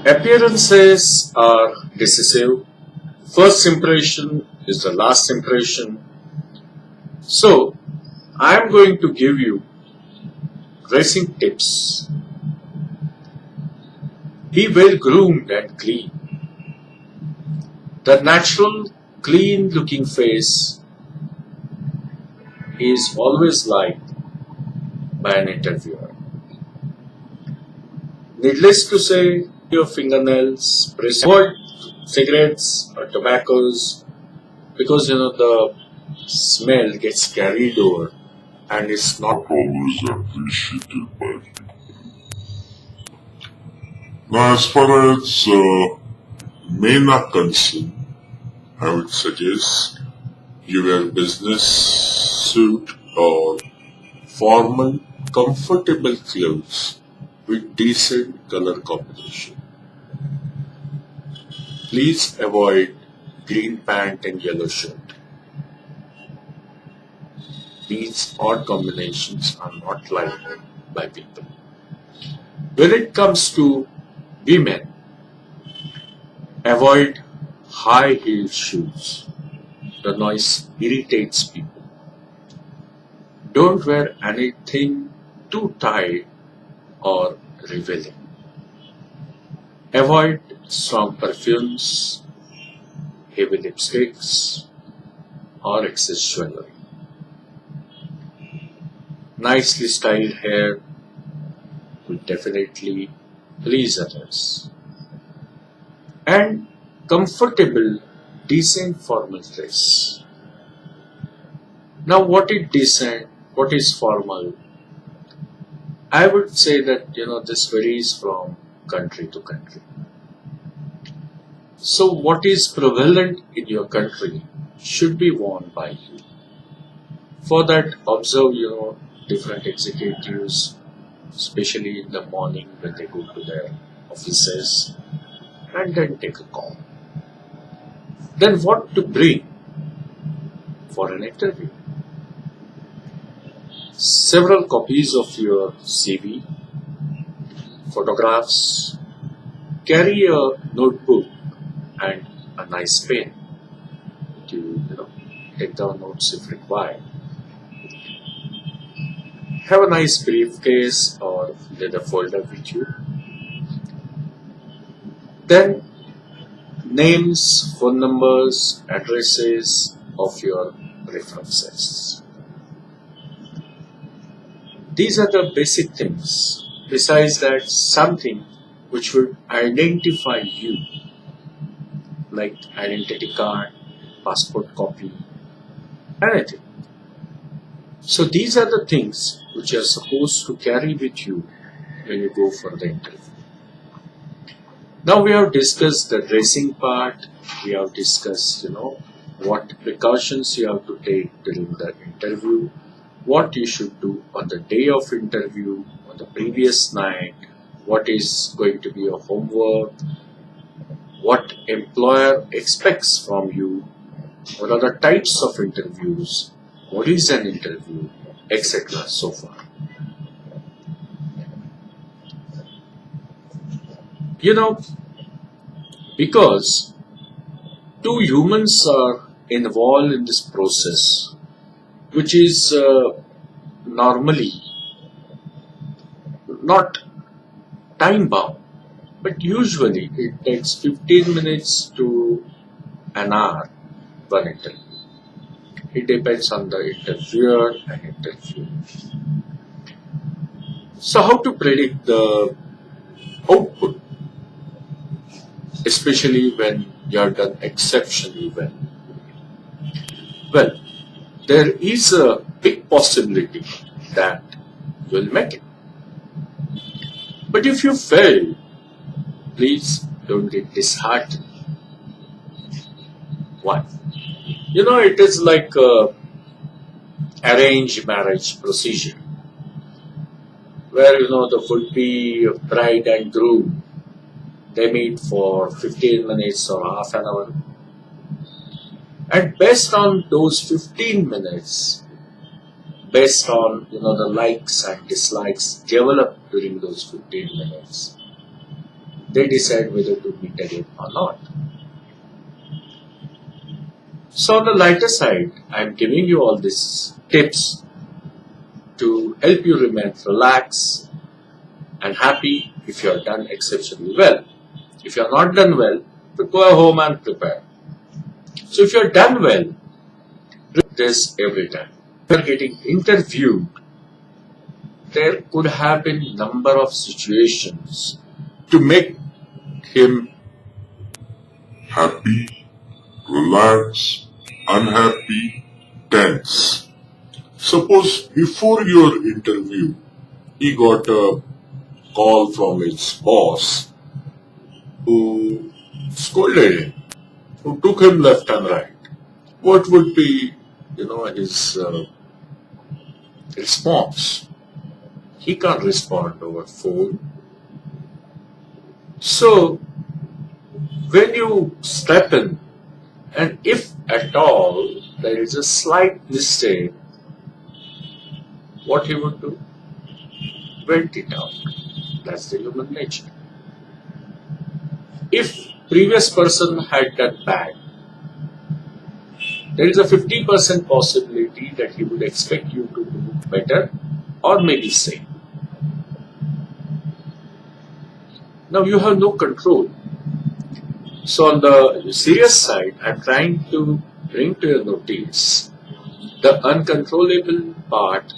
Appearances are decisive. First impression is the last impression. So, I am going to give you dressing tips. Be well groomed and clean. The natural, clean looking face is always liked by an interviewer. Needless to say, your fingernails, avoid cigarettes or tobaccos because the smell gets carried over and it's not always appreciated by people. Now, as far as men are concerned, I would suggest you wear business suit or formal, comfortable clothes with decent color combination. Please avoid green pant and yellow shirt. These odd combinations are not liked by people. When it comes to women, avoid high-heeled shoes. The noise irritates people. Don't wear anything too tight or revealing. Avoid strong perfumes, heavy lipsticks, or excess jewelry. Nicely styled hair will definitely please others. And comfortable, decent formal dress. Now, what is decent? What is formal? I would say that this varies from country to country. So, what is prevalent in your country should be worn by you. For that, observe different executives, especially in the morning when they go to their offices, and then take a call. Then what to bring for an interview? Several copies of your CV, photographs, carry a notebook and a nice pen to take down notes if required. Have a nice briefcase or leather folder with you. Then names, phone numbers, addresses of your references. These are the basic things. Besides that, something which would identify you, like identity card, passport copy, anything. So these are the things which you are supposed to carry with you when you go for the interview. Now we have discussed the dressing part. We have discussed, what precautions you have to take during the interview, what you should do on the day of interview, on the previous night, what is going to be your homework, what employer expects from you, what are the types of interviews, what is an interview, etc. so far. Because two humans are involved in this process, which is normally not time bound, but usually it takes 15 minutes to an hour one interview. It depends on the interviewer and interview. So how to predict the output, especially when you are done exceptionally well? Well, there is a big possibility that you will make it. But if you fail, please don't get disheartened. Why? It is like a arranged marriage procedure where the would-be bride and groom, they meet for 15 minutes or half an hour, and based on those 15 minutes, based on the likes and dislikes developed during those 15 minutes, they decide whether to meet again or not. So on the lighter side, I am giving you all these tips to help you remain relaxed and happy if you are done exceptionally well. If you are not done well, go home and prepare. So if you are done well, do this every time. If you are getting interviewed, there could have been number of situations to make him happy, relaxed, unhappy, tense. Suppose before your interview, he got a call from his boss who scolded him, who took him left and right. What would be, his response? He can't respond over phone. So, when you step in, and if at all there is a slight mistake, what he would do? Vent it out. That's the human nature. If previous person had done bad, there is a 50% possibility that he would expect you to do better or maybe same. Now you have no control. So on the serious side, I am trying to bring to your notice the uncontrollable part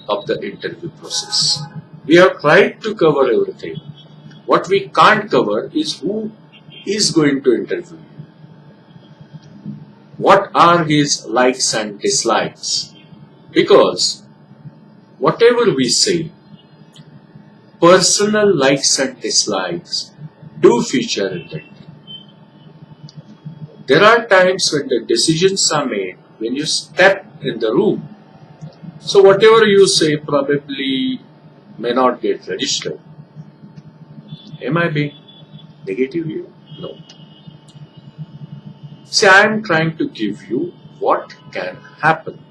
of the interview process. We have tried to cover everything. What we can't cover is who is going to interview you. What are his likes and dislikes? Because whatever we say, personal likes and dislikes do feature in it. There are times when the decisions are made when you step in the room. So whatever you say probably may not get registered. Am I being negative here? No. See, I am trying to give you what can happen.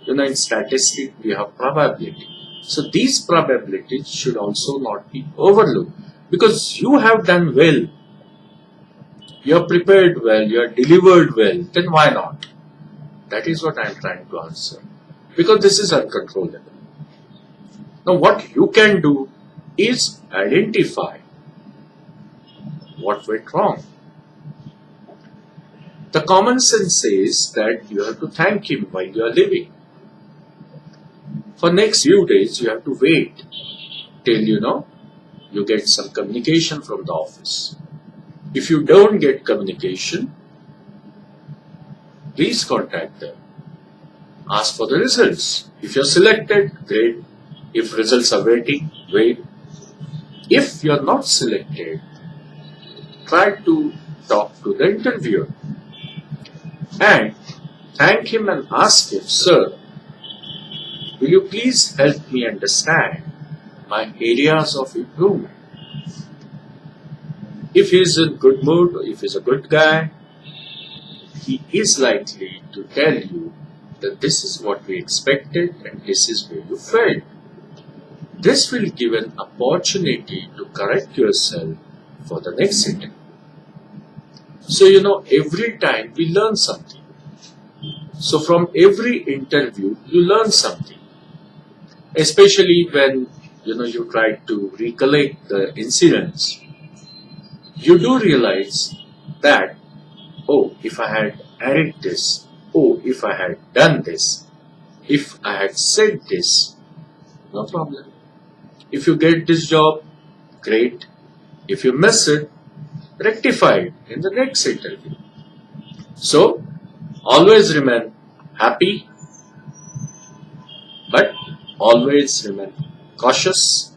In statistics, we have probability. So these probabilities should also not be overlooked. Because you have done well, you are prepared well, you are delivered well, then why not? That is what I am trying to answer. Because this is uncontrollable. Now what you can do is identify what went wrong. The common sense says that you have to thank him while you are living. For next few days you have to wait till you get some communication from the office. If you don't get communication, please contact them. Ask for the results. If you're selected, great. If results are waiting, wait. If you're not selected, try to talk to the interviewer and thank him and ask him, sir, will you please help me understand my areas of improvement? If he is in good mood, or if he is a good guy, he is likely to tell you that this is what we expected and this is where you failed. This will give an opportunity to correct yourself for the next interview. So every time we learn something. So from every interview you learn something. Especially when you try to recollect the incidents. You do realize that, oh, if I had added this, oh, if I had done this, if I had said this, no problem. If you get this job, great. If you miss it, rectify it in the next interview. So, always remain happy, but always remain cautious.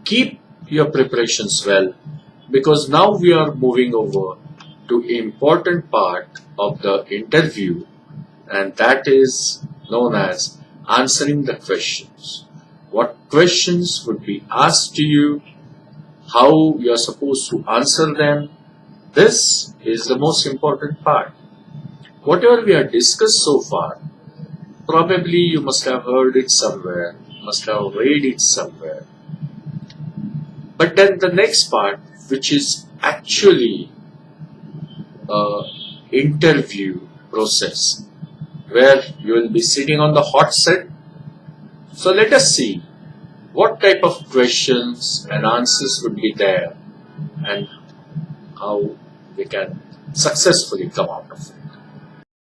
Keep your preparations well, because now we are moving over to important part of the interview, and that is known as answering the questions. What questions would be asked to you, how you are supposed to answer them. This is the most important part. Whatever we have discussed so far, probably you must have heard it somewhere, must have read it somewhere. But then the next part, which is actually a interview process, where you will be sitting on the hot seat. So let us see what type of questions and answers would be there and how we can successfully come out of it.